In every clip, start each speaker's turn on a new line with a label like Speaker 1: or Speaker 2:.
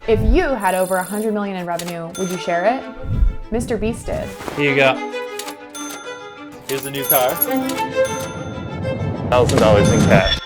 Speaker 1: If you had over 100 million in revenue, would you share it? MrBeast did.
Speaker 2: Here you go. Here's the new car. $1,000 in cash.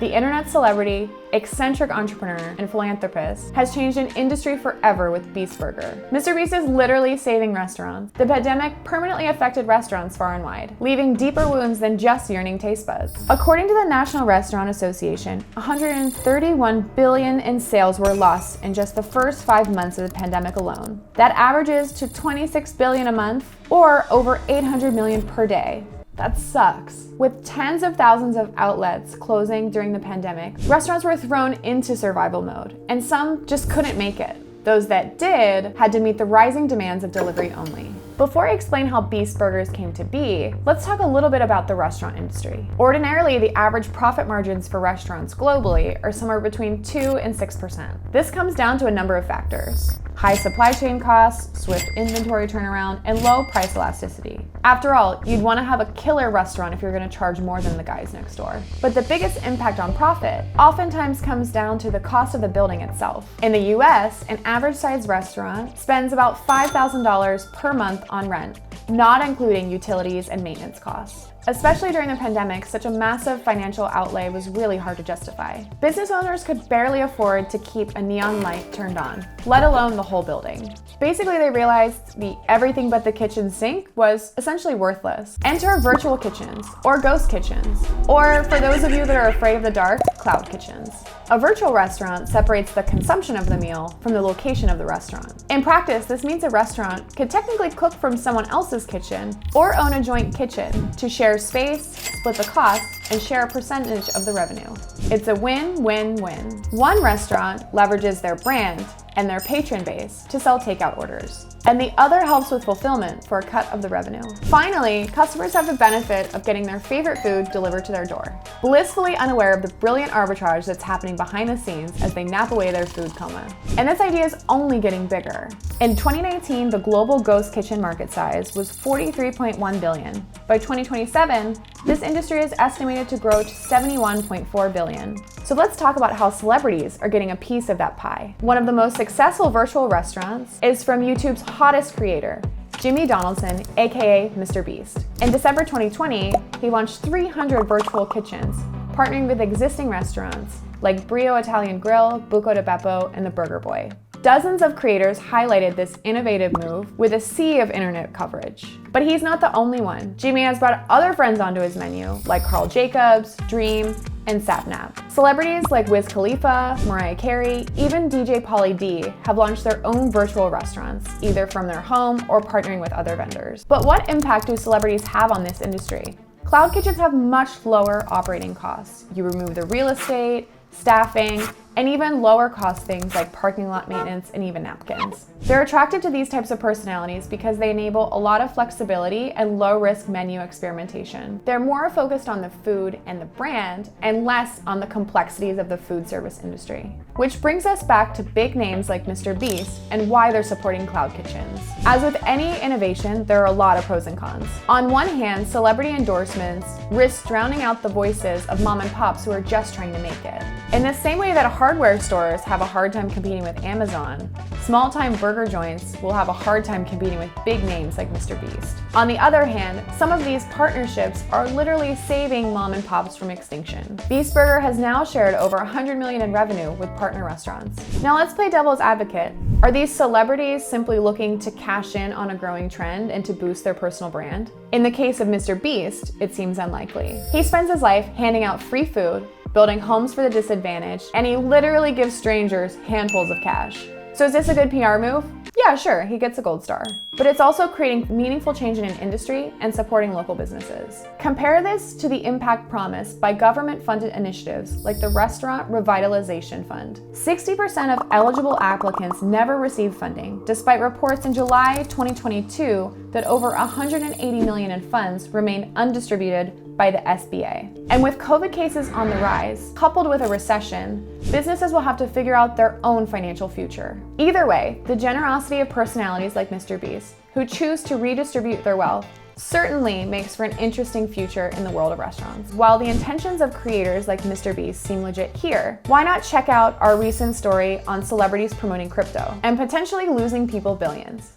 Speaker 1: The internet celebrity, eccentric entrepreneur, and philanthropist has changed an industry forever with Beast Burger. MrBeast is literally saving restaurants. The pandemic permanently affected restaurants far and wide, leaving deeper wounds than just yearning taste buds. According to the National Restaurant Association, 131 billion in sales were lost in just the first 5 months of the pandemic alone. That averages to 26 billion a month, or over 800 million per day. That sucks. With tens of thousands of outlets closing during the pandemic, restaurants were thrown into survival mode, and some just couldn't make it. Those that did had to meet the rising demands of delivery only. Before I explain how Beast Burgers came to be, let's talk a little bit about the restaurant industry. Ordinarily, the average profit margins for restaurants globally are somewhere between 2 and 6%. This comes down to a number of factors: high supply chain costs, swift inventory turnaround, and low price elasticity. After all, you'd want to have a killer restaurant if you're going to charge more than the guys next door. But the biggest impact on profit oftentimes comes down to the cost of the building itself. In the US, an average size restaurant spends about $5,000 per month on rent, not including utilities and maintenance costs. Especially during the pandemic, such a massive financial outlay was really hard to justify. Business owners could barely afford to keep a neon light turned on, let alone the whole building. Basically, they realized the everything but the kitchen sink was essentially worthless. Enter virtual kitchens, or ghost kitchens, or for those of you that are afraid of the dark, cloud kitchens. A virtual restaurant separates the consumption of the meal from the location of the restaurant. In practice, this means a restaurant could technically cook from someone else's kitchen or own a joint kitchen to share space, split the cost, and share a percentage of the revenue. It's a win-win-win. One restaurant leverages their brand and their patron base to sell takeout orders, and the other helps with fulfillment for a cut of the revenue. Finally, customers have the benefit of getting their favorite food delivered to their door, blissfully unaware of the brilliant arbitrage that's happening behind the scenes as they nap away their food coma. And this idea is only getting bigger. In 2019, the global ghost kitchen market size was 43.1 billion. By 2027, this industry is estimated to grow to 71.4 billion. So let's talk about how celebrities are getting a piece of that pie. One of the most successful virtual restaurants is from YouTube's hottest creator, Jimmy Donaldson, aka MrBeast. In December 2020, he launched 300 virtual kitchens, partnering with existing restaurants like Brio Italian Grill, Buco de Beppo, and the Burger Boy. Dozens of creators highlighted this innovative move with a sea of internet coverage. But he's not the only one. Jimmy has brought other friends onto his menu, like Carl Jacobs, Dream, and Sapnap. Celebrities like Wiz Khalifa, Mariah Carey, even DJ Pauly D have launched their own virtual restaurants, either from their home or partnering with other vendors. But what impact do celebrities have on this industry? Cloud kitchens have much lower operating costs. You remove the real estate, staffing, and even lower cost things like parking lot maintenance and even napkins. They're attractive to these types of personalities because they enable a lot of flexibility and low risk menu experimentation. They're more focused on the food and the brand and less on the complexities of the food service industry. Which brings us back to big names like MrBeast and why they're supporting cloud kitchens. As with any innovation, there are a lot of pros and cons. On one hand, celebrity endorsements risk drowning out the voices of mom and pops who are just trying to make it. In the same way that hardware stores have a hard time competing with Amazon, small-time burger joints will have a hard time competing with big names like MrBeast. On the other hand, some of these partnerships are literally saving mom and pops from extinction. Beast Burger has now shared over 100 million in revenue with partner restaurants. Now let's play devil's advocate. Are these celebrities simply looking to cash in on a growing trend and to boost their personal brand? In the case of MrBeast, it seems unlikely. He spends his life handing out free food, building homes for the disadvantaged, and he literally gives strangers handfuls of cash. So is this a good PR move? Yeah, sure, he gets a gold star. But it's also creating meaningful change in an industry and supporting local businesses. Compare this to the impact promised by government-funded initiatives like the Restaurant Revitalization Fund. 60% of eligible applicants never received funding, despite reports in July 2022 that over 180 million in funds remained undistributed by the SBA. And with COVID cases on the rise, coupled with a recession, businesses will have to figure out their own financial future. Either way, the generosity of personalities like MrBeast, who choose to redistribute their wealth, certainly makes for an interesting future in the world of restaurants. While the intentions of creators like MrBeast seem legit here, why not check out our recent story on celebrities promoting crypto and potentially losing people billions?